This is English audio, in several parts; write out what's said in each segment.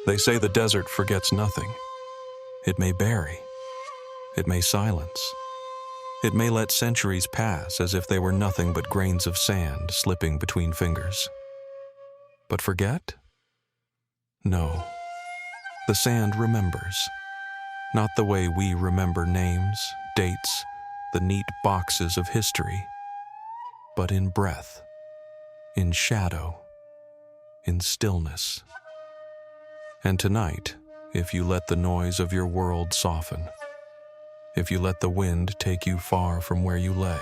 They say the desert forgets nothing. It may bury. It may silence. It may let centuries pass as if they were nothing but grains of sand slipping between fingers. But forget? No. The sand remembers. Not the way we remember names, dates, the neat boxes of history, but in breath, in shadow, in stillness. And tonight, if you let the noise of your world soften, if you let the wind take you far from where you lay,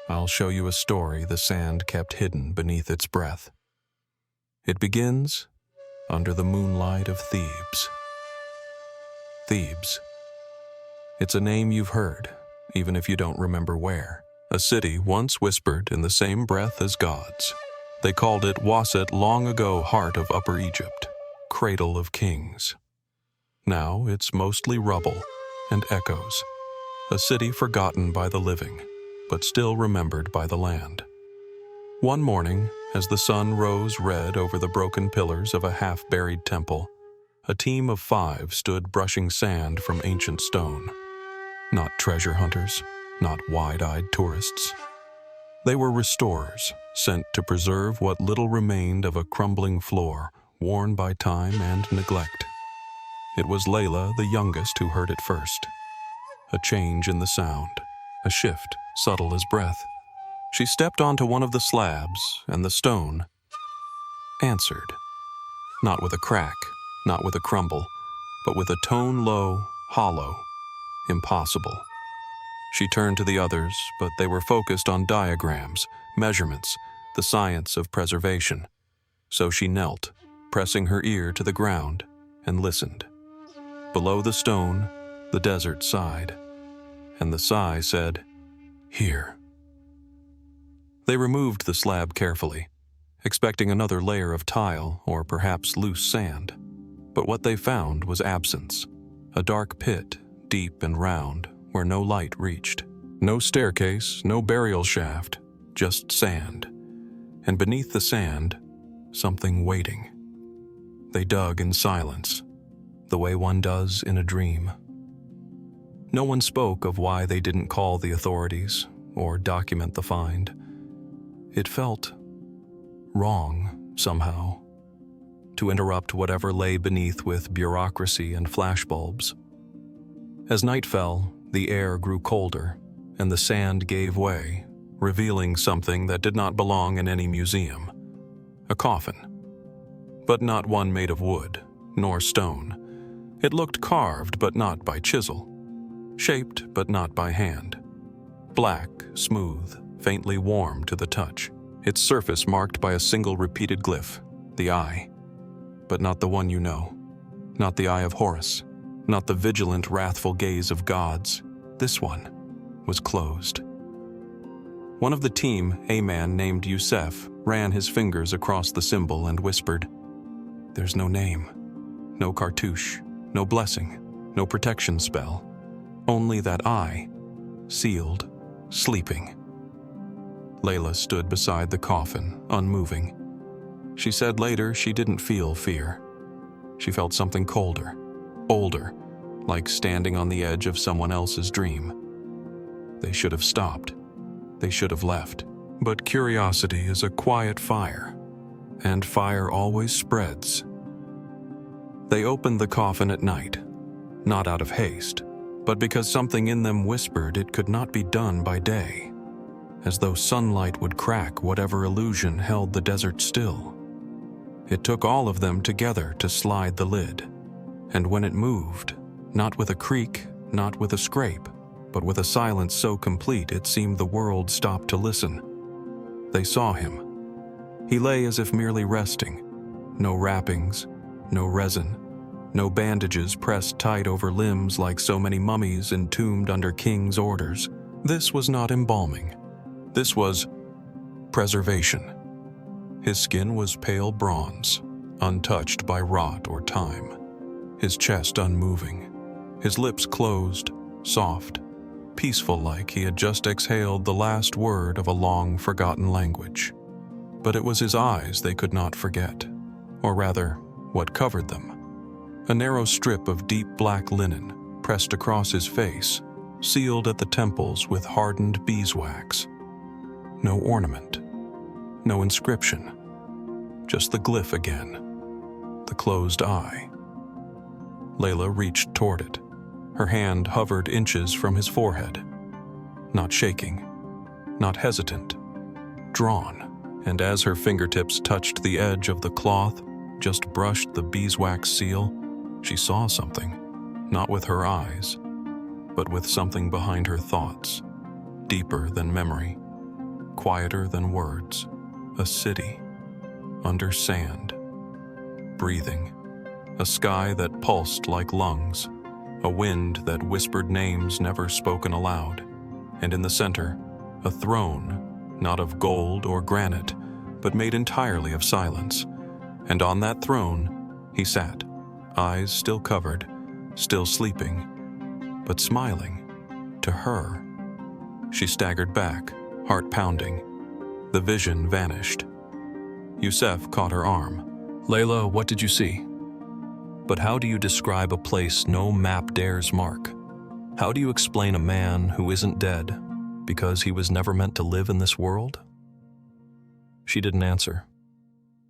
I'll show you a story the sand kept hidden beneath its breath. It begins under the moonlight of Thebes. Thebes. It's a name you've heard, even if you don't remember where. A city once whispered in the same breath as gods. They called it Waset long ago, heart of Upper Egypt, cradle of kings. Now it's mostly rubble and echoes, a city forgotten by the living, but still remembered by the land. One morning, as the sun rose red over the broken pillars of a half-buried temple, a team of 5 stood brushing sand from ancient stone. Not treasure hunters, not wide-eyed tourists. They were restorers, sent to preserve what little remained of a crumbling floor, worn by time and neglect. It was Layla, the youngest, who heard it first. A change in the sound, a shift subtle as breath. She stepped onto one of the slabs, and the stone answered. Not with a crack, not with a crumble, but with a tone low, hollow, impossible. She turned to the others, but they were focused on diagrams, measurements, the science of preservation. So she knelt, pressing her ear to the ground, and listened. Below the stone, the desert sighed, and the sigh said, "Here." They removed the slab carefully, expecting another layer of tile or perhaps loose sand. But what they found was absence, a dark pit, deep and round, where no light reached. No staircase, no burial shaft, just sand. And beneath the sand, something waiting. They dug in silence, the way one does in a dream. No one spoke of why they didn't call the authorities or document the find. It felt wrong, somehow, to interrupt whatever lay beneath with bureaucracy and flashbulbs. As night fell, the air grew colder, and the sand gave way, revealing something that did not belong in any museum. A coffin. But not one made of wood, nor stone. It looked carved, but not by chisel. Shaped, but not by hand. Black, smooth, faintly warm to the touch. Its surface marked by a single repeated glyph, the eye. But not the one you know. Not the eye of Horus. Not the vigilant, wrathful gaze of gods. This one was closed. One of the team, a man named Youssef, ran his fingers across the symbol and whispered, "There's no name, no cartouche, no blessing, no protection spell. Only that eye, sealed, sleeping." Layla stood beside the coffin, unmoving. She said later she didn't feel fear. She felt something colder, older, like standing on the edge of someone else's dream. They should have stopped. They should have left. But curiosity is a quiet fire, and fire always spreads. They opened the coffin at night, not out of haste, but because something in them whispered it could not be done by day, as though sunlight would crack whatever illusion held the desert still. It took all of them together to slide the lid, and when it moved, not with a creak, not with a scrape, but with a silence so complete it seemed the world stopped to listen. They saw him. He lay as if merely resting. No wrappings, no resin, no bandages pressed tight over limbs like so many mummies entombed under king's orders. This was not embalming. This was preservation. His skin was pale bronze, untouched by rot or time. His chest unmoving. His lips closed, soft, peaceful, like he had just exhaled the last word of a long-forgotten language. But it was his eyes they could not forget, or rather, what covered them. A narrow strip of deep black linen pressed across his face, sealed at the temples with hardened beeswax. No ornament, no inscription, just the glyph again, the closed eye. Layla reached toward it. Her hand hovered inches from his forehead. Not shaking, not hesitant, drawn, and as her fingertips touched the edge of the cloth, just brushed the beeswax seal, she saw something, not with her eyes, but with something behind her thoughts, deeper than memory, quieter than words, a city, under sand, breathing, a sky that pulsed like lungs, a wind that whispered names never spoken aloud, and in the center, a throne, not of gold or granite, but made entirely of silence. And on that throne, he sat, eyes still covered, still sleeping, but smiling, to her. She staggered back, heart pounding. The vision vanished. Youssef caught her arm. "Layla, what did you see?" "But how do you describe a place no map dares mark? How do you explain a man who isn't dead because he was never meant to live in this world?" She didn't answer.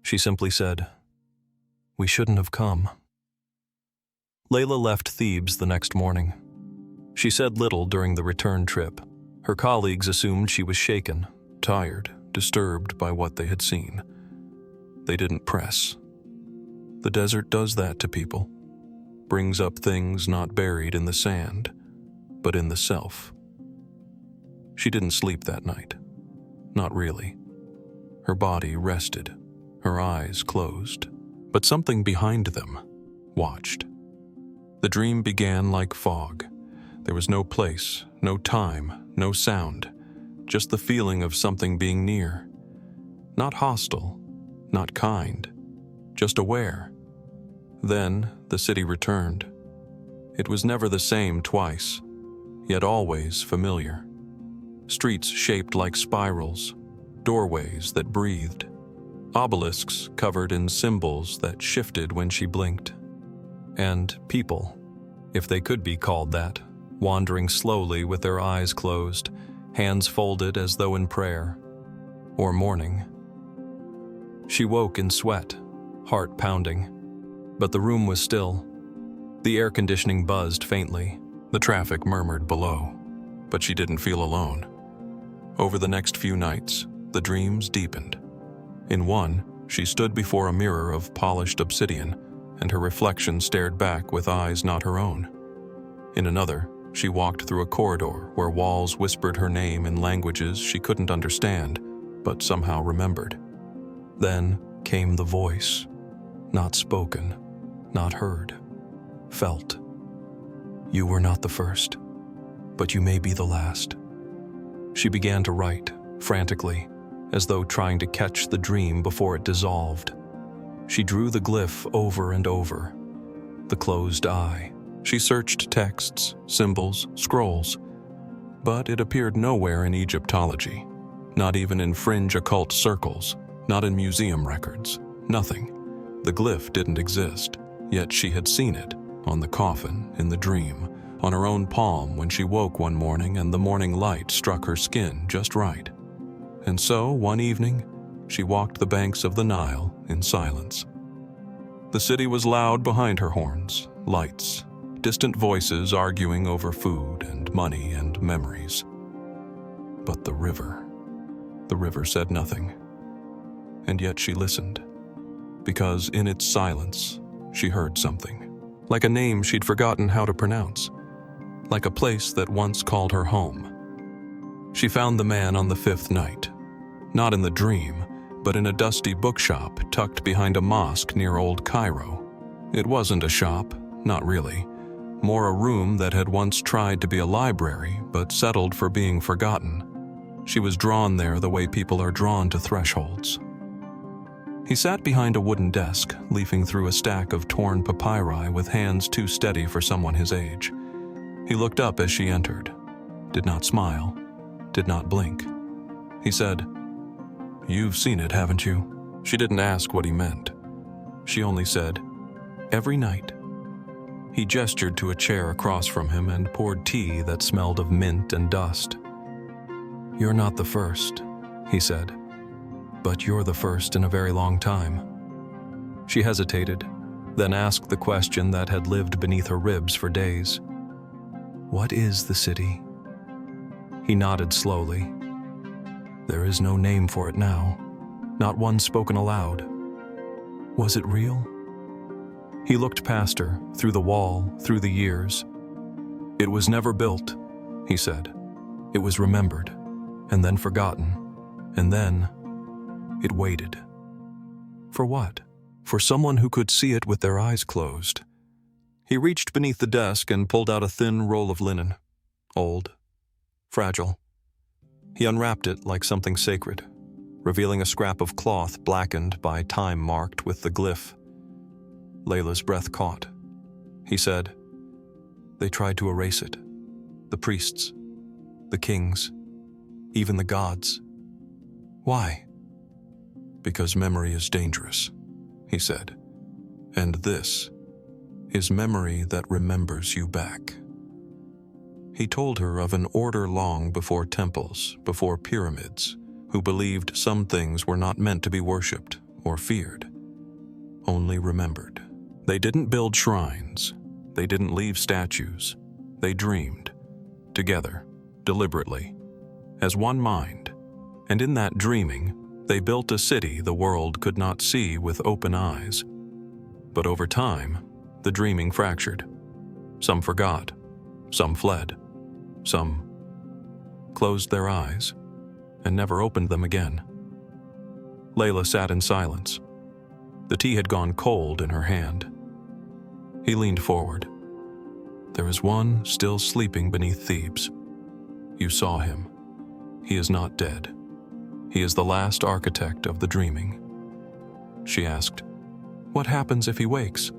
She simply said, "We shouldn't have come." Layla left Thebes the next morning. She said little during the return trip. Her colleagues assumed she was shaken, tired, disturbed by what they had seen. They didn't press. The desert does that to people, brings up things not buried in the sand, but in the self. She didn't sleep that night. Not really. Her body rested, her eyes closed, but something behind them watched. The dream began like fog. There was no place, no time, no sound, just the feeling of something being near. Not hostile, not kind, just aware. Then the city returned. It was never the same twice, yet always familiar. Streets shaped like spirals, doorways that breathed, obelisks covered in symbols that shifted when she blinked. And people, if they could be called that, wandering slowly with their eyes closed, hands folded as though in prayer or mourning. She woke in sweat, heart pounding, but the room was still. The air conditioning buzzed faintly, the traffic murmured below, but she didn't feel alone. Over the next few nights, the dreams deepened. In one, she stood before a mirror of polished obsidian, and her reflection stared back with eyes not her own. In another, she walked through a corridor where walls whispered her name in languages she couldn't understand, but somehow remembered. Then came the voice, not spoken, not heard, felt. "You were not the first, but you may be the last." She began to write, frantically, as though trying to catch the dream before it dissolved. She drew the glyph over and over, the closed eye. She searched texts, symbols, scrolls, but it appeared nowhere in Egyptology, not even in fringe occult circles, not in museum records, nothing. The glyph didn't exist, yet she had seen it, on the coffin, in the dream, on her own palm when she woke one morning and the morning light struck her skin just right. And so, one evening, she walked the banks of the Nile in silence. The city was loud behind her horns, lights, distant voices arguing over food and money and memories. But the river said nothing. And yet she listened, because in its silence, she heard something, like a name she'd forgotten how to pronounce, like a place that once called her home. She found the man on the fifth night, not in the dream, but in a dusty bookshop tucked behind a mosque near Old Cairo. It wasn't a shop, not really, more a room that had once tried to be a library but settled for being forgotten. She was drawn there the way people are drawn to thresholds. He sat behind a wooden desk, leafing through a stack of torn papyri with hands too steady for someone his age. He looked up as she entered, did not smile, did not blink. He said, "You've seen it, haven't you?" She didn't ask what he meant. She only said, "Every night, He gestured to a chair across from him and poured tea that smelled of mint and dust. "You're not the first," he said, "but you're the first in a very long time." She hesitated, then asked the question that had lived beneath her ribs for days. "What is the city?" He nodded slowly. "There is no name for it now, not one spoken aloud. Was it real?" He looked past her, through the wall, through the years. "It was never built," he said. "It was remembered, and then forgotten, and then it waited." For what? For someone who could see it with their eyes closed. He reached beneath the desk and pulled out a thin roll of linen. Old, fragile. He unwrapped it like something sacred, revealing a scrap of cloth blackened by time marked with the glyph. Layla's breath caught. He said, "They tried to erase it. The priests, the kings, even the gods. Why?" "Because memory is dangerous," he said. "And this is memory that remembers you back." He told her of an order long before temples, before pyramids, who believed some things were not meant to be worshipped or feared, only remembered. They didn't build shrines. They didn't leave statues. They dreamed, together, deliberately, as one mind. And in that dreaming, they built a city the world could not see with open eyes. But over time, the dreaming fractured. Some forgot. Some fled. Some closed their eyes and never opened them again. Layla sat in silence. The tea had gone cold in her hand. He leaned forward. "There is one still sleeping beneath Thebes. You saw him. He is not dead. He is the last architect of the dreaming." She asked, "What happens if he wakes?"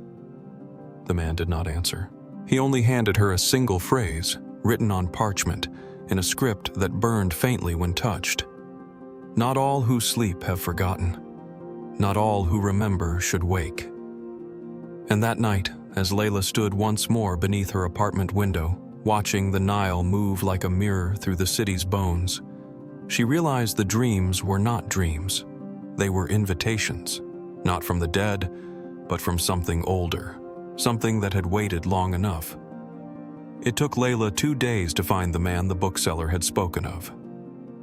The man did not answer. He only handed her a single phrase, written on parchment, in a script that burned faintly when touched. "Not all who sleep have forgotten. Not all who remember should wake." And that night, as Layla stood once more beneath her apartment window, watching the Nile move like a mirror through the city's bones, she realized the dreams were not dreams. They were invitations, not from the dead, but from something older, something that had waited long enough. It took Layla 2 days to find the man the bookseller had spoken of.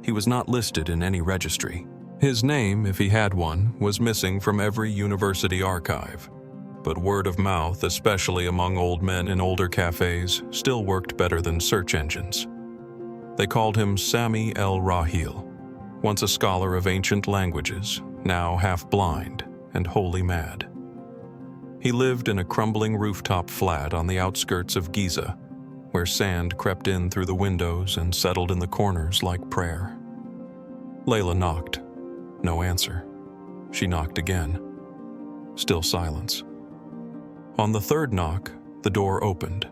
He was not listed in any registry. His name, if he had one, was missing from every university archive. But word of mouth, especially among old men in older cafes, still worked better than search engines. They called him Sami el-Rahil, once a scholar of ancient languages, now half-blind and wholly mad. He lived in a crumbling rooftop flat on the outskirts of Giza, where sand crept in through the windows and settled in the corners like prayer. Layla knocked. No answer. She knocked again. Still silence. On the third knock, the door opened,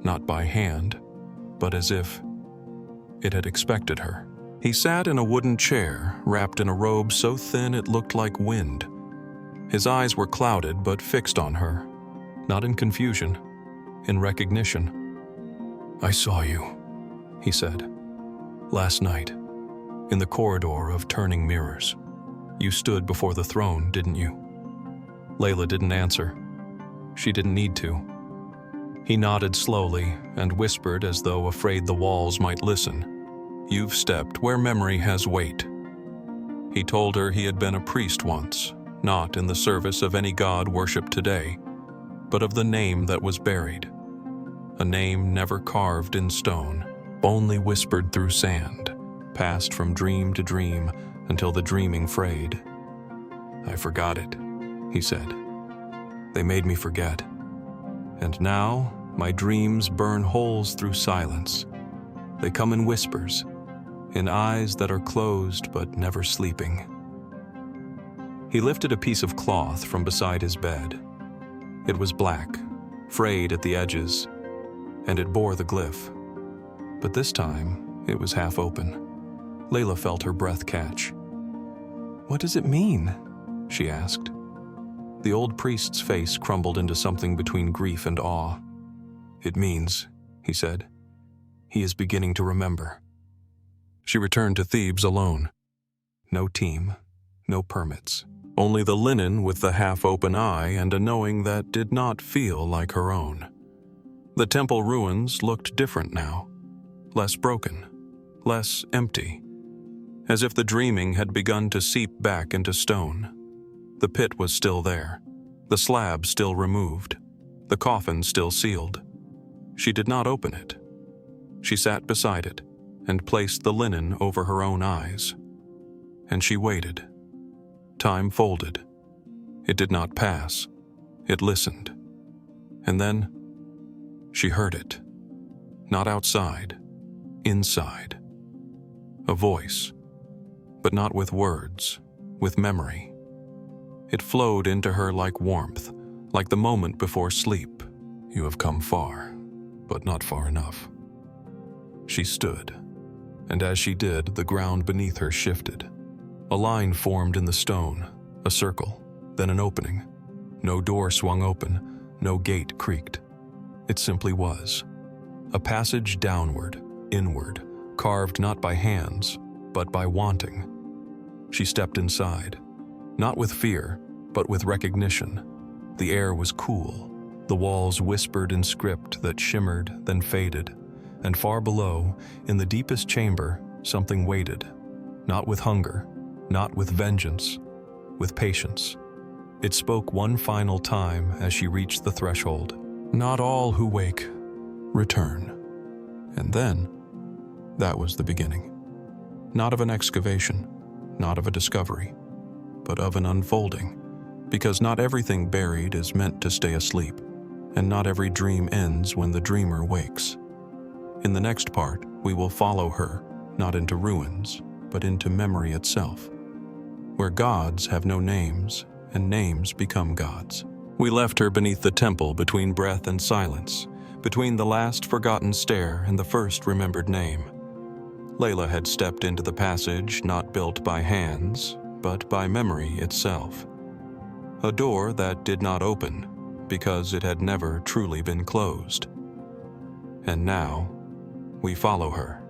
not by hand, but as if it had expected her. He sat in a wooden chair, wrapped in a robe so thin it looked like wind. His eyes were clouded but fixed on her, not in confusion, in recognition. "I saw you," he said, "last night, in the corridor of turning mirrors. You stood before the throne, didn't you?" Layla didn't answer. She didn't need to. He nodded slowly and whispered as though afraid the walls might listen. "You've stepped where memory has weight." He told her he had been a priest once, not in the service of any god worshipped today, but of the name that was buried. A name never carved in stone, only whispered through sand, passed from dream to dream until the dreaming frayed. "I forgot it," he said. "They made me forget. And now, my dreams burn holes through silence. They come in whispers, in eyes that are closed but never sleeping." He lifted a piece of cloth from beside his bed. It was black, frayed at the edges, and it bore the glyph. But this time, it was half open. Layla felt her breath catch. "What does it mean?" she asked. The old priest's face crumbled into something between grief and awe. "It means," he said, "he is beginning to remember." She returned to Thebes alone. No team, no permits. Only the linen with the half-open eye and a knowing that did not feel like her own. The temple ruins looked different now. Less broken, less empty. As if the dreaming had begun to seep back into stone. The pit was still there. The slab still removed. The coffin still sealed. She did not open it. She sat beside it and placed the linen over her own eyes. And she waited. Time folded. It did not pass. It listened. And then she heard it. Not outside, inside. A voice, but not with words, with memory. It flowed into her like warmth, like the moment before sleep. "You have come far, but not far enough." She stood, and as she did, the ground beneath her shifted. A line formed in the stone, a circle, then an opening. No door swung open, no gate creaked. It simply was. A passage downward, inward, carved not by hands, but by wanting. She stepped inside, not with fear, but with recognition. The air was cool. The walls whispered in script that shimmered, then faded. And far below, in the deepest chamber, something waited. Not with hunger, not with vengeance, with patience. It spoke one final time as she reached the threshold. "Not all who wake return." And then, that was the beginning. Not of an excavation, not of a discovery, but of an unfolding. Because not everything buried is meant to stay asleep, and not every dream ends when the dreamer wakes. In the next part, we will follow her, not into ruins, but into memory itself, where gods have no names, and names become gods. We left her beneath the temple between breath and silence, between the last forgotten stare and the first remembered name. Layla had stepped into the passage not built by hands, but by memory itself. A door that did not open, because it had never truly been closed. And now, we follow her.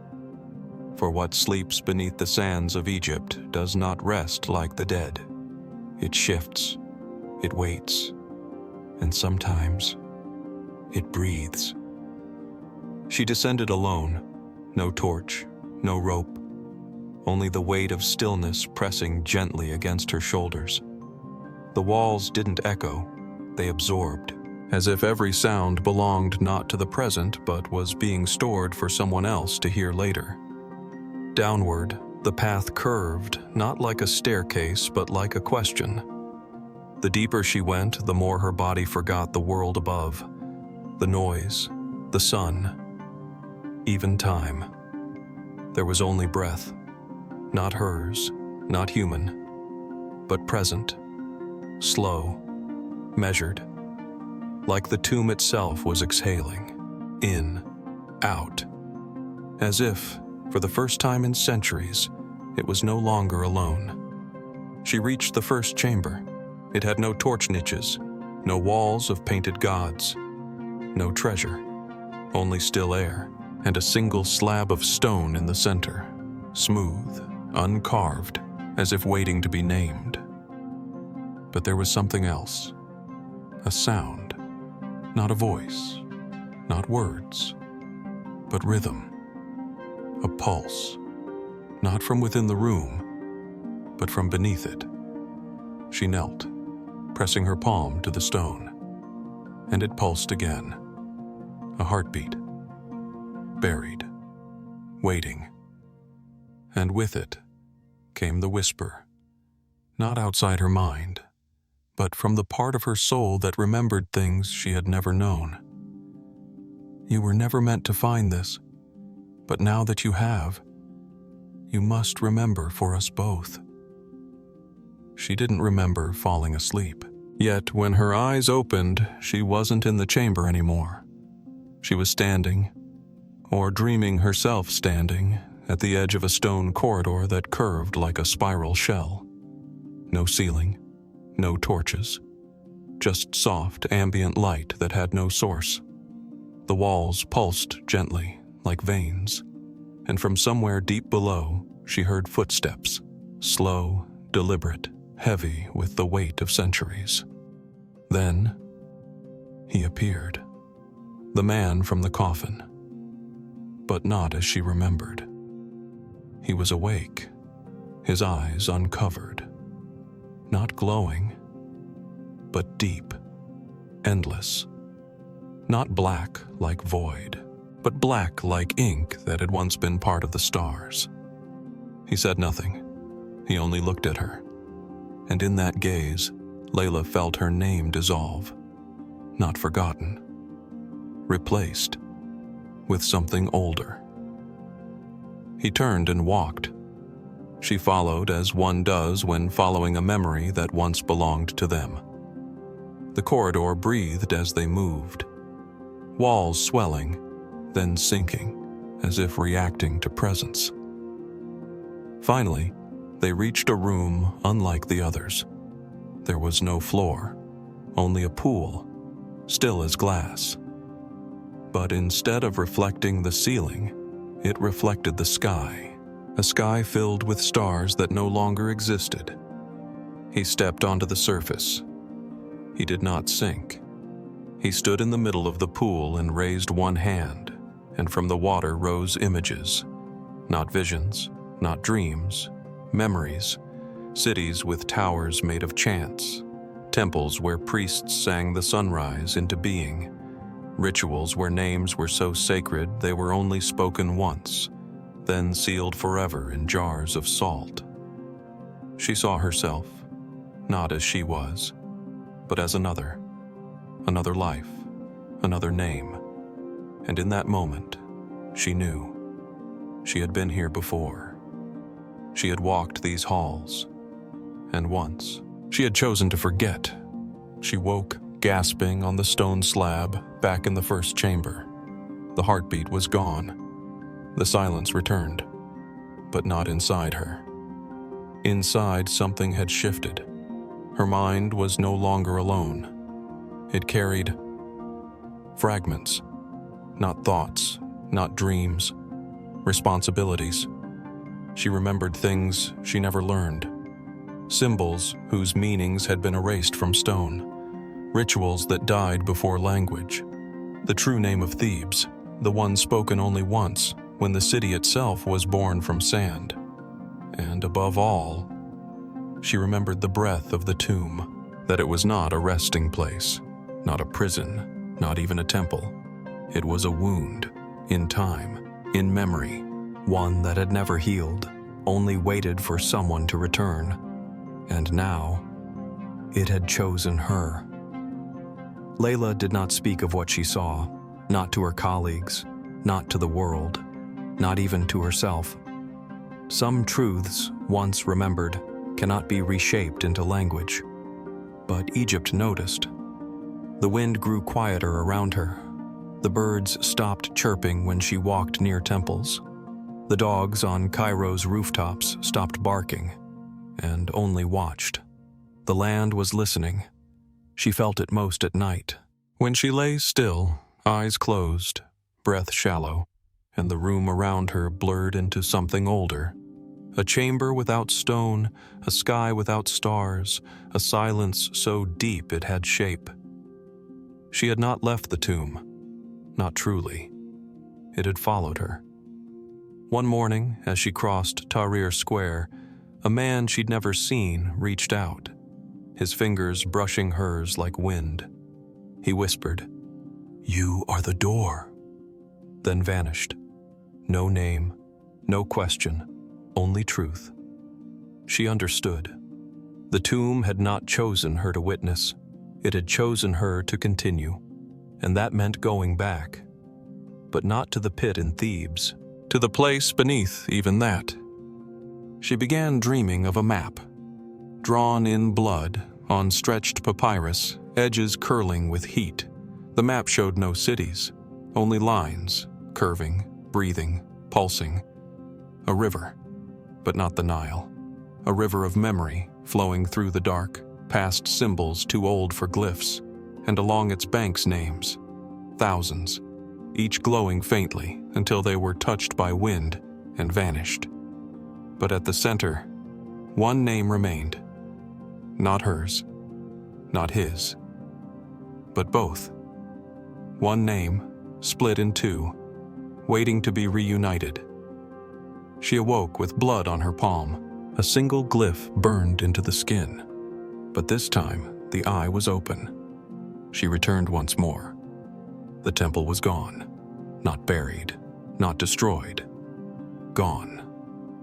For what sleeps beneath the sands of Egypt does not rest like the dead. It shifts, it waits, and sometimes it breathes. She descended alone, no torch, no rope, only the weight of stillness pressing gently against her shoulders. The walls didn't echo, they absorbed, as if every sound belonged not to the present but was being stored for someone else to hear later. Downward, the path curved, not like a staircase but like a question. The deeper she went, the more her body forgot the world above, the noise, the sun, even time. There was only breath, not hers, not human, but present, slow, measured, like the tomb itself was exhaling, in, out, as if, for the first time in centuries, it was no longer alone. She reached the first chamber. It had no torch niches, no walls of painted gods, no treasure, only still air, and a single slab of stone in the center, smooth, uncarved, as if waiting to be named. But there was something else, a sound, not a voice, not words, but rhythm, a pulse, not from within the room, but from beneath it. She knelt, pressing her palm to the stone, and it pulsed again, a heartbeat, buried, waiting. And with it came the whisper, not outside her mind, but from the part of her soul that remembered things she had never known. "You were never meant to find this, but now that you have, you must remember for us both." She didn't remember falling asleep. Yet when her eyes opened, she wasn't in the chamber anymore. She was standing, or dreaming herself standing, at the edge of a stone corridor that curved like a spiral shell. No ceiling, no torches, just soft ambient light that had no source. The walls pulsed gently, like veins, and from somewhere deep below, she heard footsteps, slow, deliberate, heavy with the weight of centuries. Then, he appeared. The man from the coffin. But not as she remembered. He was awake, his eyes uncovered. Not glowing, but deep, endless. Not black like void, but black like ink that had once been part of the stars. He said nothing. He only looked at her. And in that gaze, Layla felt her name dissolve. Not forgotten. Replaced with something older. He turned and walked. She followed as one does when following a memory that once belonged to them. The corridor breathed as they moved. Walls swelling, then sinking, as if reacting to presence. Finally, they reached a room unlike the others. There was no floor, only a pool, still as glass. But instead of reflecting the ceiling, it reflected the sky, a sky filled with stars that no longer existed. He stepped onto the surface. He did not sink. He stood in the middle of the pool and raised one hand, and from the water rose images. Not visions, not dreams, memories, cities with towers made of chants, temples where priests sang the sunrise into being, rituals where names were so sacred they were only spoken once, then sealed forever in jars of salt. She saw herself, not as she was, but as another life, another name. And in that moment, she knew. She had been here before. She had walked these halls. And once, she had chosen to forget. She woke, gasping on the stone slab, back in the first chamber. The heartbeat was gone. The silence returned, but not inside her. Inside, something had shifted. Her mind was no longer alone. It carried fragments, not thoughts, not dreams, responsibilities. She remembered things she never learned, symbols whose meanings had been erased from stone, rituals that died before language, the true name of Thebes, the one spoken only once when the city itself was born from sand. And above all, she remembered the breath of the tomb, that it was not a resting place, not a prison, not even a temple. It was a wound, in time, in memory, one that had never healed, only waited for someone to return. And now, it had chosen her. Layla did not speak of what she saw, not to her colleagues, not to the world, not even to herself. Some truths, once remembered, cannot be reshaped into language. But Egypt noticed. The wind grew quieter around her. The birds stopped chirping when she walked near temples. The dogs on Cairo's rooftops stopped barking and only watched. The land was listening. She felt it most at night, when she lay still, eyes closed, breath shallow, and the room around her blurred into something older. A chamber without stone, a sky without stars, a silence so deep it had shape. She had not left the tomb, not truly. It had followed her. One morning, as she crossed Tahrir Square, a man she'd never seen reached out, his fingers brushing hers like wind. He whispered, "You are the door," then vanished. No name, no question, only truth. She understood. The tomb had not chosen her to witness. It had chosen her to continue, and that meant going back. But not to the pit in Thebes, to the place beneath even that. She began dreaming of a map, drawn in blood, on stretched papyrus, edges curling with heat. The map showed no cities, only lines, curving, breathing, pulsing. A river, but not the Nile. A river of memory, flowing through the dark, past symbols too old for glyphs, and along its banks names. Thousands, each glowing faintly until they were touched by wind and vanished. But at the center, one name remained. Not hers, not his, but both. One name, split in two, waiting to be reunited. She awoke with blood on her palm, a single glyph burned into the skin. But this time, the eye was open. She returned once more. The temple was gone, not buried, not destroyed. Gone.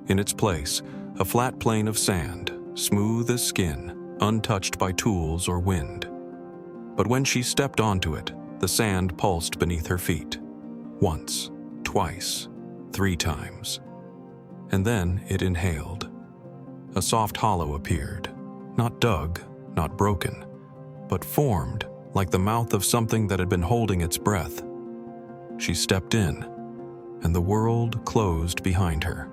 In its place, a flat plain of sand, smooth as skin, untouched by tools or wind. But when she stepped onto it, the sand pulsed beneath her feet. Once, twice, 3 times. And then it inhaled. A soft hollow appeared, not dug, not broken, but formed like the mouth of something that had been holding its breath. She stepped in, and the world closed behind her.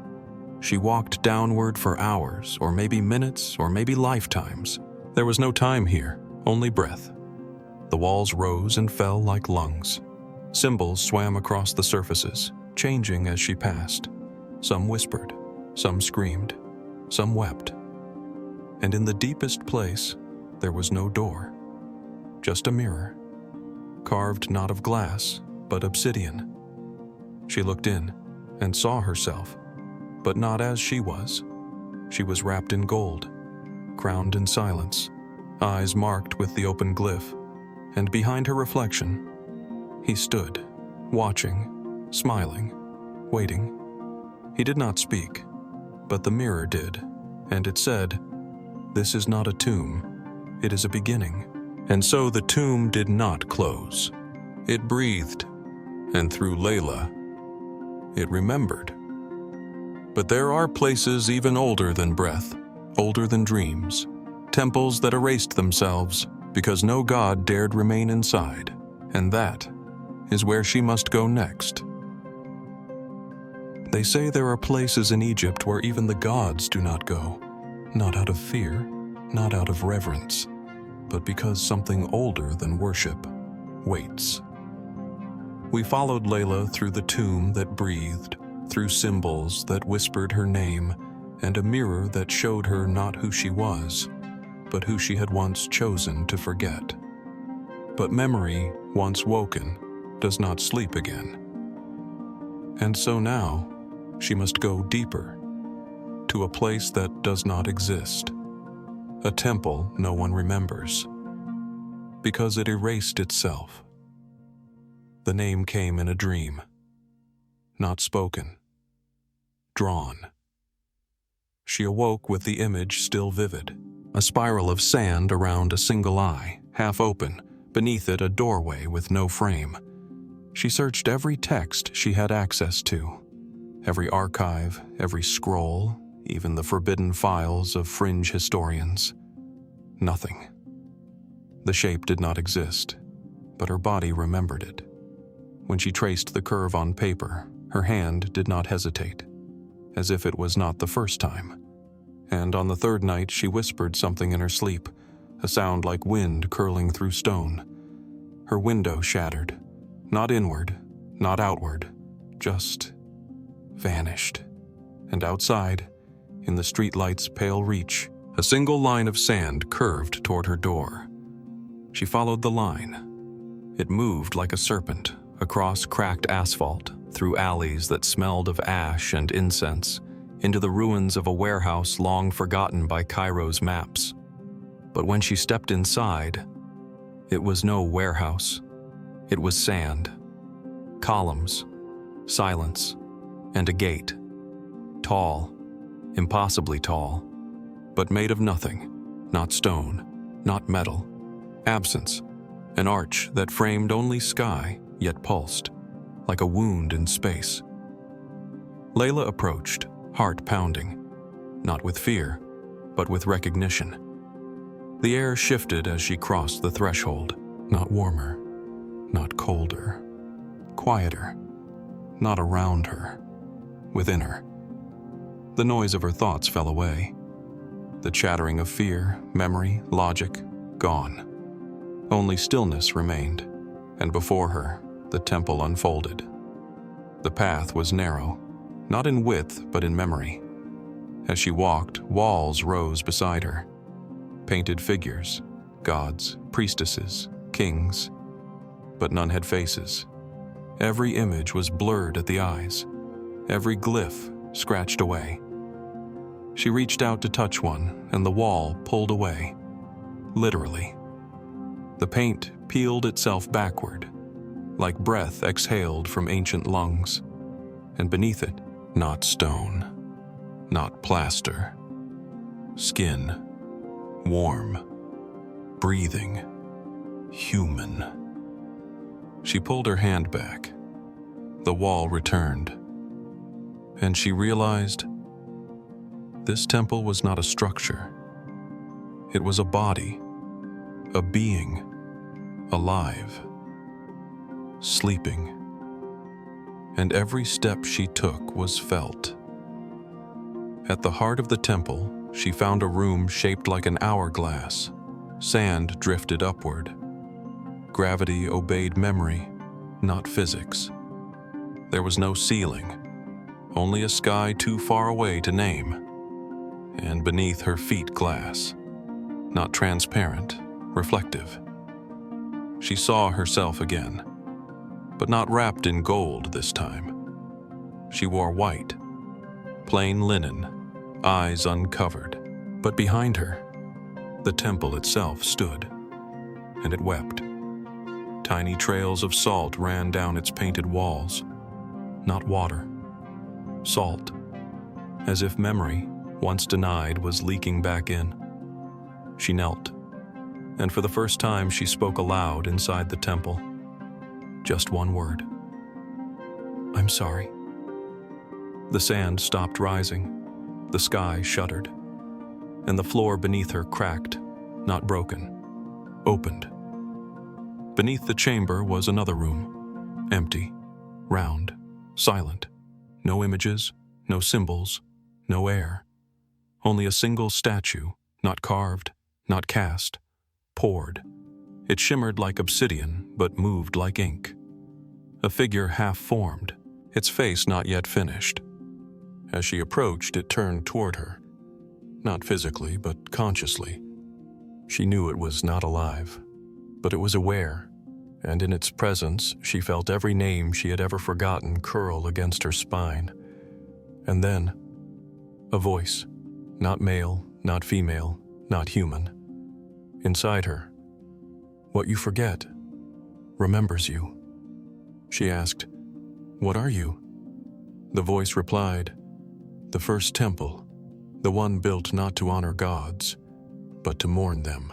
She walked downward for hours, or maybe minutes, or maybe lifetimes. There was no time here, only breath. The walls rose and fell like lungs. Symbols swam across the surfaces, changing as she passed. Some whispered, some screamed, some wept. And in the deepest place, there was no door. Just a mirror, carved not of glass, but obsidian. She looked in and saw herself, but not as she was. She was wrapped in gold, crowned in silence, eyes marked with the open glyph, and behind her reflection, he stood, watching, smiling, waiting. He did not speak, but the mirror did, and it said, "This is not a tomb, it is a beginning." And so the tomb did not close. It breathed, and through Layla, it remembered. But there are places even older than breath, older than dreams, temples that erased themselves because no god dared remain inside, and that is where she must go next. They say there are places in Egypt where even the gods do not go, not out of fear, not out of reverence, but because something older than worship waits. We followed Layla through the tomb that breathed, through symbols that whispered her name, and a mirror that showed her not who she was, but who she had once chosen to forget. But memory, once woken, does not sleep again. And so now, she must go deeper, to a place that does not exist. A temple no one remembers, because it erased itself. The name came in a dream, not spoken, drawn. She awoke with the image still vivid, a spiral of sand around a single eye, half open, beneath it a doorway with no frame. She searched every text she had access to, every archive, every scroll, even the forbidden files of fringe historians. Nothing. The shape did not exist, but her body remembered it. When she traced the curve on paper, her hand did not hesitate, as if it was not the first time. And on the 3rd night, she whispered something in her sleep, a sound like wind curling through stone. Her window shattered, not inward, not outward, just vanished. And outside, in the streetlight's pale reach, a single line of sand curved toward her door. She followed the line. It moved like a serpent, across cracked asphalt, through alleys that smelled of ash and incense, into the ruins of a warehouse long forgotten by Cairo's maps. But when she stepped inside, it was no warehouse. It was sand, columns, silence, and a gate. Tall, impossibly tall, but made of nothing, not stone, not metal. Absence, an arch that framed only sky, yet pulsed, like a wound in space. Layla approached, heart pounding, not with fear, but with recognition. The air shifted as she crossed the threshold, not warmer, not colder, quieter, not around her, within her. The noise of her thoughts fell away. The chattering of fear, memory, logic, gone. Only stillness remained, and before her, the temple unfolded. The path was narrow, not in width but in memory. As she walked, walls rose beside her. Painted figures, gods, priestesses, kings, but none had faces. Every image was blurred at the eyes, every glyph scratched away. She reached out to touch one, and the wall pulled away. Literally. The paint peeled itself backward, like breath exhaled from ancient lungs. And beneath it, not stone, not plaster. Skin, warm, breathing, human. She pulled her hand back. The wall returned, and she realized this temple was not a structure. It was a body, a being, alive, sleeping. And every step she took was felt. At the heart of the temple, she found a room shaped like an hourglass. Sand drifted upward. Gravity obeyed memory, not physics. There was no ceiling, only a sky too far away to name. And beneath her feet glass, not transparent, reflective. She saw herself again, but not wrapped in gold this time. She wore white, plain linen, eyes uncovered. But behind her, the temple itself stood, and it wept. Tiny trails of salt ran down its painted walls. Not water, salt, as if memory, once denied, was leaking back in. She knelt, and for the first time she spoke aloud inside the temple. Just one word. "I'm sorry." The sand stopped rising, the sky shuddered, and the floor beneath her cracked, not broken, opened. Beneath the chamber was another room, empty, round, silent. No images, no symbols, no air. Only a single statue, not carved, not cast, poured. It shimmered like obsidian, but moved like ink. A figure half-formed, its face not yet finished. As she approached, it turned toward her. Not physically, but consciously. She knew it was not alive, but it was aware, and in its presence she felt every name she had ever forgotten curl against her spine. And then, a voice, not male, not female, not human. Inside her, "What you forget remembers you." She asked, "What are you?" The voice replied, "The first temple, the one built not to honor gods, but to mourn them."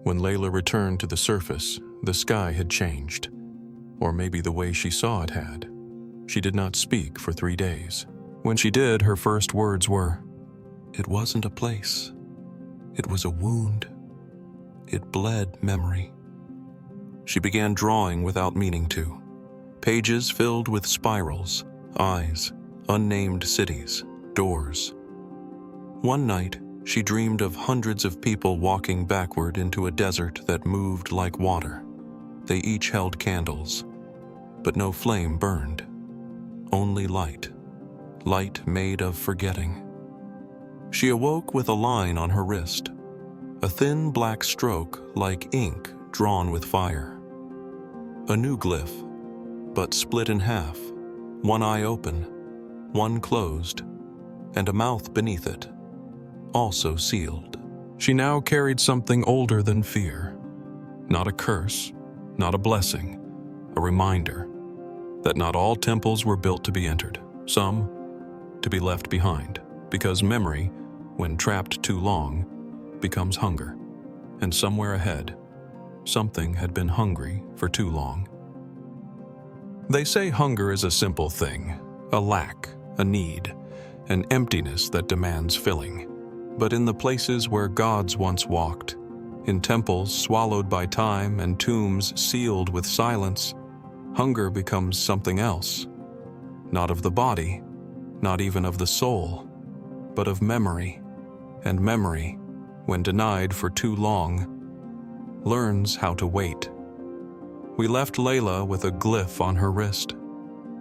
When Layla returned to the surface, the sky had changed, or maybe the way she saw it had. She did not speak for 3 days. When she did, her first words were, "It wasn't a place. It was a wound. It bled memory." She began drawing without meaning to. Pages filled with spirals, eyes, unnamed cities, doors. One night, she dreamed of hundreds of people walking backward into a desert that moved like water. They each held candles, but no flame burned. Only light. Light made of forgetting. She awoke with a line on her wrist, a thin black stroke like ink drawn with fire. A new glyph, but split in half, one eye open, one closed, and a mouth beneath it, also sealed. She now carried something older than fear. Not a curse, not a blessing, a reminder that not all temples were built to be entered, some to be left behind, because memory, when trapped too long, becomes hunger, and somewhere ahead, something had been hungry for too long. They say hunger is a simple thing, a lack, a need, an emptiness that demands filling. But in the places where gods once walked, in temples swallowed by time and tombs sealed with silence, hunger becomes something else. Not of the body, not even of the soul, but of memory. And memory, when denied for too long, learns how to wait. We left Layla with a glyph on her wrist,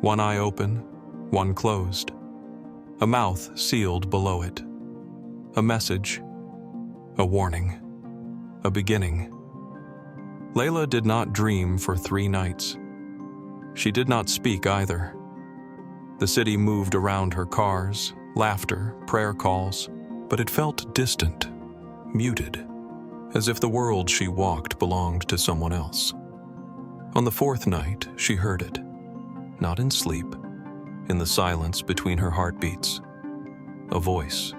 one eye open, one closed, a mouth sealed below it, a message, a warning, a beginning. Layla did not dream for 3 nights. She did not speak either. The city moved around her, cars, laughter, prayer calls, but it felt distant, muted, as if the world she walked belonged to someone else. On the 4th night, she heard it, not in sleep, in the silence between her heartbeats. A voice,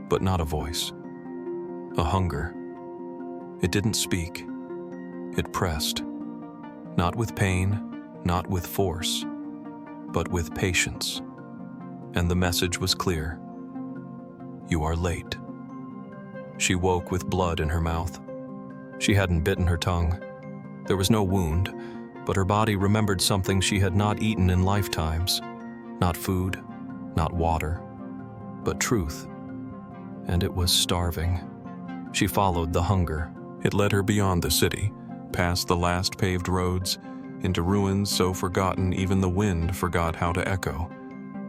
but not a voice. A hunger. It didn't speak. It pressed, not with pain, not with force, but with patience. And the message was clear. You are late. She woke with blood in her mouth. She hadn't bitten her tongue. There was no wound, but her body remembered something she had not eaten in lifetimes. Not food, not water, but truth. And it was starving. She followed the hunger. It led her beyond the city, past the last paved roads, into ruins so forgotten even the wind forgot how to echo.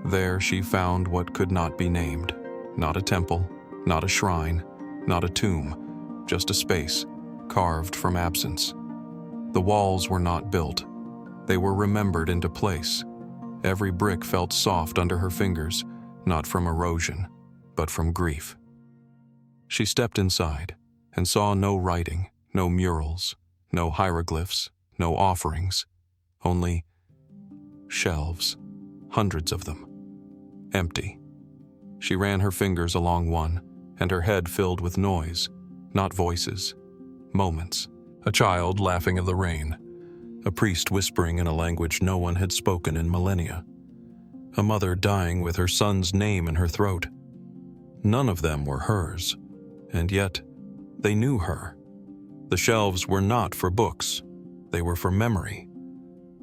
There she found what could not be named. Not a temple, not a shrine, not a tomb, just a space, carved from absence. The walls were not built. They were remembered into place. Every brick felt soft under her fingers, not from erosion, but from grief. She stepped inside and saw no writing, no murals, no hieroglyphs, no offerings, only shelves, hundreds of them, empty. She ran her fingers along one, and her head filled with noise, not voices, moments. A child laughing in the rain, a priest whispering in a language no one had spoken in millennia, a mother dying with her son's name in her throat. None of them were hers, and yet they knew her. The shelves were not for books, they were for memory,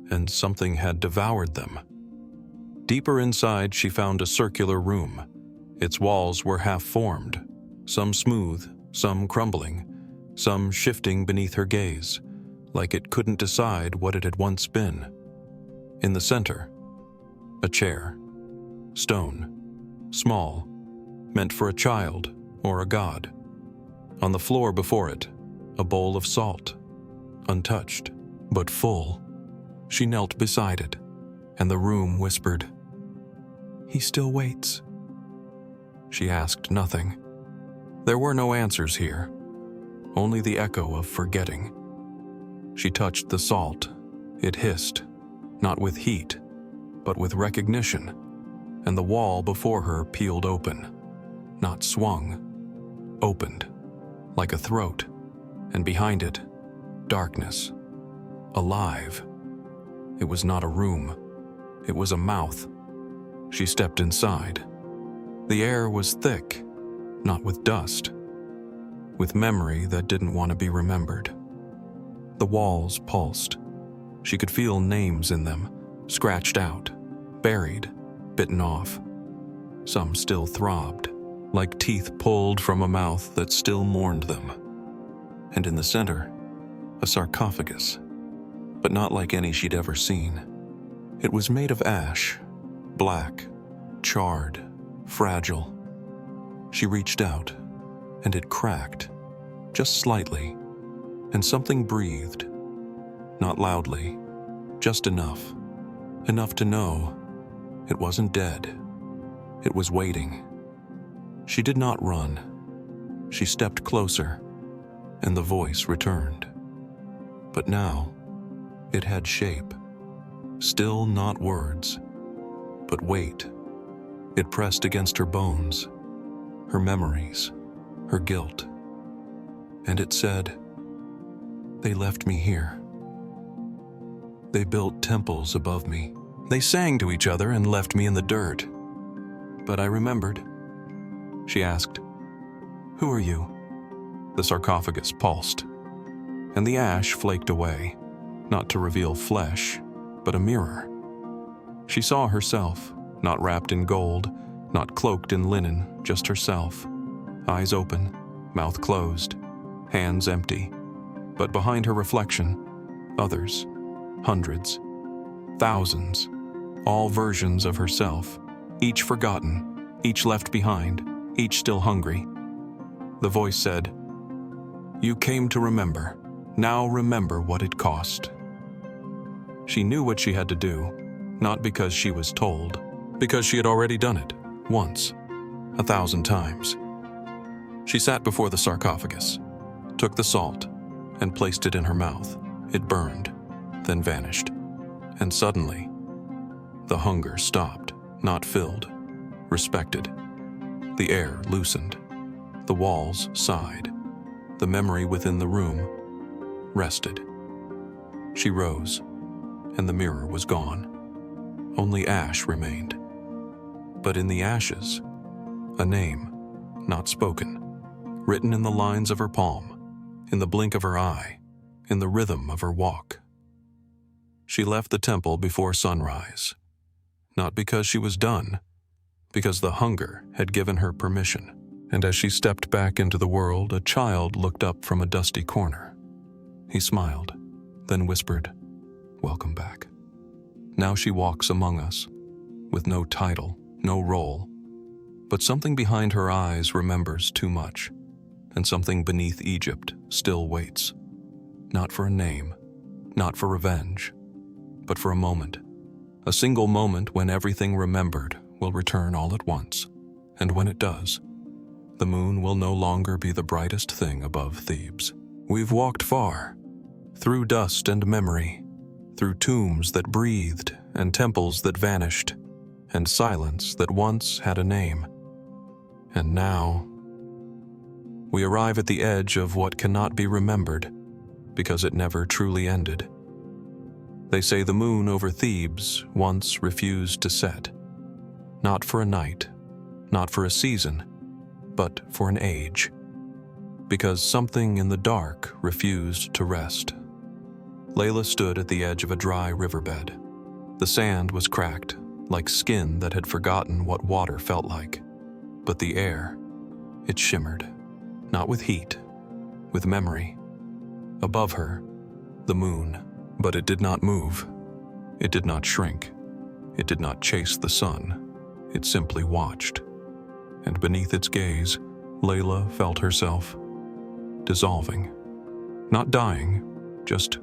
and something had devoured them. Deeper inside, she found a circular room. Its walls were half-formed, some smooth, some crumbling, some shifting beneath her gaze, like it couldn't decide what it had once been. In the center, a chair, stone, small, meant for a child or a god. On the floor before it, a bowl of salt, untouched, but full. She knelt beside it, and the room whispered, "He still waits." She asked nothing. There were no answers here, only the echo of forgetting. She touched the salt. It hissed, not with heat, but with recognition, and the wall before her peeled open, not swung, opened, like a throat, and behind it, darkness, alive. It was not a room, it was a mouth. She stepped inside. The air was thick, not with dust, with memory that didn't want to be remembered. The walls pulsed. She could feel names in them, scratched out, buried, bitten off. Some still throbbed, like teeth pulled from a mouth that still mourned them. And in the center, a sarcophagus, but not like any she'd ever seen. It was made of ash, black, charred, fragile. She reached out, and it cracked, just slightly, and something breathed, not loudly, just enough to know it wasn't dead. It was waiting. She did not run. She stepped closer, and the voice returned. But now, it had shape, still not words, but weight. It pressed against her bones, her memories, her guilt. And it said, "They left me here. They built temples above me. They sang to each other and left me in the dirt. But I remembered." She asked, "Who are you?" The sarcophagus pulsed, and the ash flaked away, not to reveal flesh, but a mirror. She saw herself, not wrapped in gold, not cloaked in linen, just herself. Eyes open, mouth closed, hands empty. But behind her reflection, others, hundreds, thousands, all versions of herself, each forgotten, each left behind, each still hungry. The voice said, "You came to remember. Now remember what it cost." She knew what she had to do, not because she was told, because she had already done it, once, 1,000 times. She sat before the sarcophagus, took the salt, and placed it in her mouth. It burned, then vanished. And suddenly, the hunger stopped, not filled, respected. The air loosened. The walls sighed. The memory within the room rested. She rose, and the mirror was gone. Only ash remained. But in the ashes, a name, not spoken, written in the lines of her palm, in the blink of her eye, in the rhythm of her walk. She left the temple before sunrise, not because she was done, because the hunger had given her permission. And as she stepped back into the world, a child looked up from a dusty corner. He smiled, then whispered, "Welcome back." Now she walks among us, with no title, no role, but something behind her eyes remembers too much, and something beneath Egypt still waits, not for a name, not for revenge, but for a moment, a single moment when everything remembered will return all at once, and when it does, the moon will no longer be the brightest thing above Thebes. We've walked far, through dust and memory, through tombs that breathed and temples that vanished, and silence that once had a name. And now, we arrive at the edge of what cannot be remembered, because it never truly ended. They say the moon over Thebes once refused to set, not for a night, not for a season, but for an age, because something in the dark refused to rest. Layla stood at the edge of a dry riverbed. The sand was cracked, like skin that had forgotten what water felt like. But the air, it shimmered, not with heat, with memory. Above her, the moon, but it did not move. It did not shrink. It did not chase the sun. It simply watched. And beneath its gaze, Layla felt herself dissolving. Not dying, just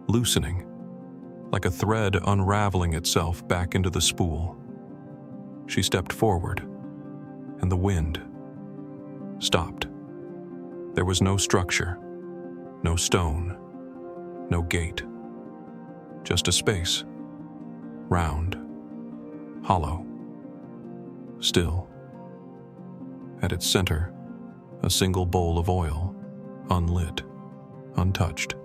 loosening, like a thread unraveling itself back into the spool. She stepped forward, and the wind stopped. There was no structure, no stone, no gate, just a space, round, hollow, still. At its center, a single bowl of oil, unlit, untouched.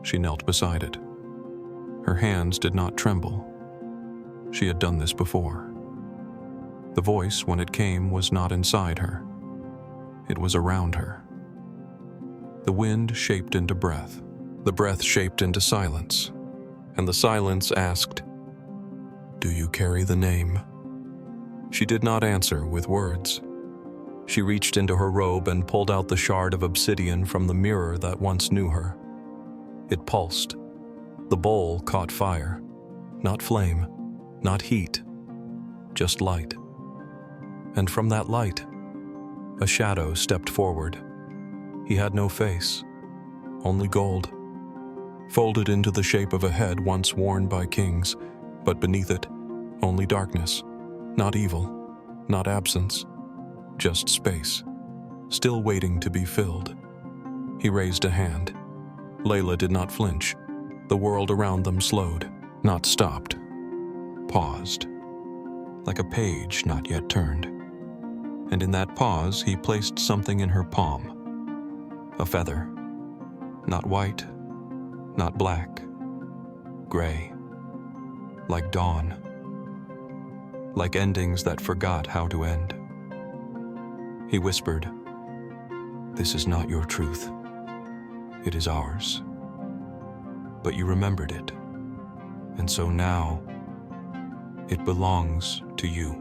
She knelt beside it. Her hands did not tremble. She had done this before. The voice, when it came, was not inside her. It was around her. The wind shaped into breath. The breath shaped into silence. And the silence asked, "Do you carry the name?" She did not answer with words. She reached into her robe and pulled out the shard of obsidian from the mirror that once knew her. It pulsed. The bowl caught fire. Not flame, not heat, just light. And from that light, a shadow stepped forward. He had no face, only gold, folded into the shape of a head once worn by kings, but beneath it, only darkness. Not evil, not absence, just space, still waiting to be filled. He raised a hand. Layla did not flinch. The world around them slowed, not stopped, paused, like a page not yet turned. And in that pause, he placed something in her palm. A feather, not white, not black, gray, like dawn. Like endings that forgot how to end. He whispered, "This is not your truth. It is ours. But you remembered it, and so now it belongs to you."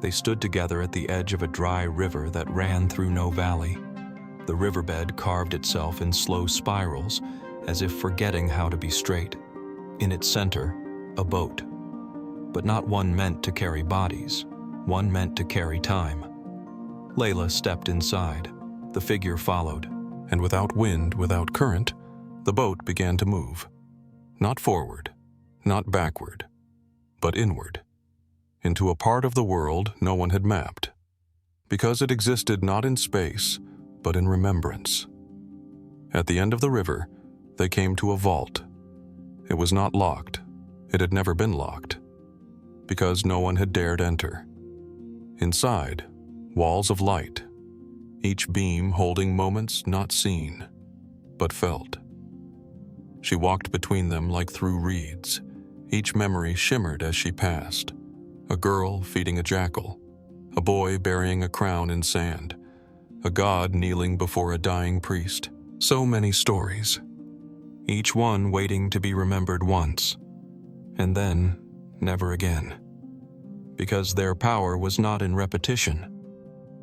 They stood together at the edge of a dry river that ran through no valley. The riverbed carved itself in slow spirals, as if forgetting how to be straight. In its center, a boat. But not one meant to carry bodies, one meant to carry time. Layla stepped inside. The figure followed, and without wind, without current, the boat began to move. Not forward, not backward, but inward, into a part of the world no one had mapped, because it existed not in space, but in remembrance. At the end of the river, they came to a vault. It was not locked. It had never been locked, because no one had dared enter. Inside, walls of light, each beam holding moments not seen, but felt. She walked between them like through reeds. Each memory shimmered as she passed. A girl feeding a jackal, a boy burying a crown in sand, a god kneeling before a dying priest. So many stories, each one waiting to be remembered once, and then never again. Because their power was not in repetition,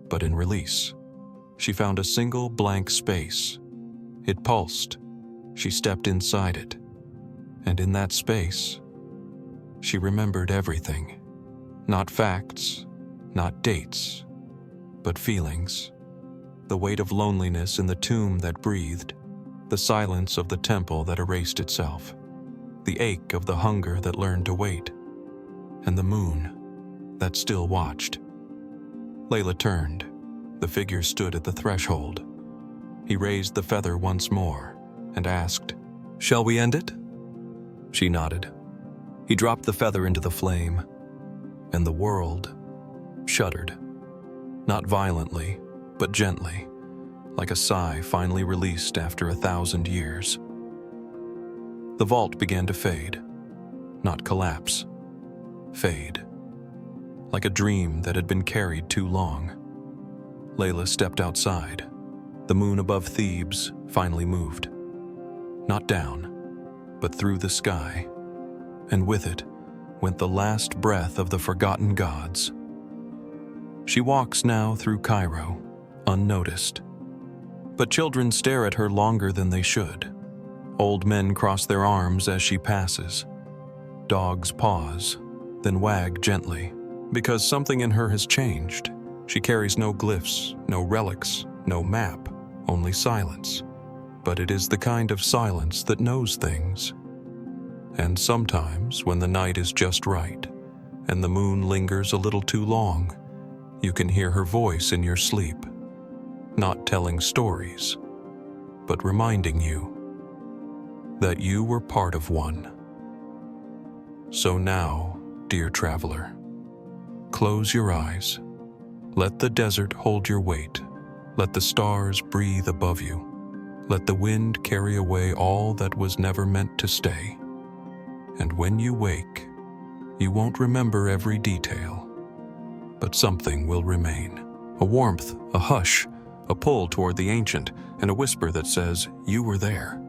but in release. She found a single blank space. It pulsed. She stepped inside it. And in that space, she remembered everything. Not facts, not dates, but feelings. The weight of loneliness in the tomb that breathed, the silence of the temple that erased itself, the ache of the hunger that learned to wait, and the moon that still watched. Layla turned. The figure stood at the threshold. He raised the feather once more and asked, "Shall we end it?" She nodded. He dropped the feather into the flame, and the world shuddered. Not violently, but gently, like a sigh finally released after 1,000 years. The vault began to fade, not collapse, fade, like a dream that had been carried too long. Layla stepped outside. The moon above Thebes finally moved. Not down, but through the sky, and with it went the last breath of the forgotten gods. She walks now through Cairo, unnoticed. But children stare at her longer than they should. Old men cross their arms as she passes. Dogs pause, then wag gently, because something in her has changed. She carries no glyphs, no relics, no map, only silence. But it is the kind of silence that knows things. And sometimes, when the night is just right, and the moon lingers a little too long, you can hear her voice in your sleep, not telling stories, but reminding you that you were part of one. So now, dear traveler, close your eyes. Let the desert hold your weight. Let the stars breathe above you. Let the wind carry away all that was never meant to stay. And when you wake, you won't remember every detail, but something will remain. A warmth, a hush, a pull toward the ancient, and a whisper that says, "You were there."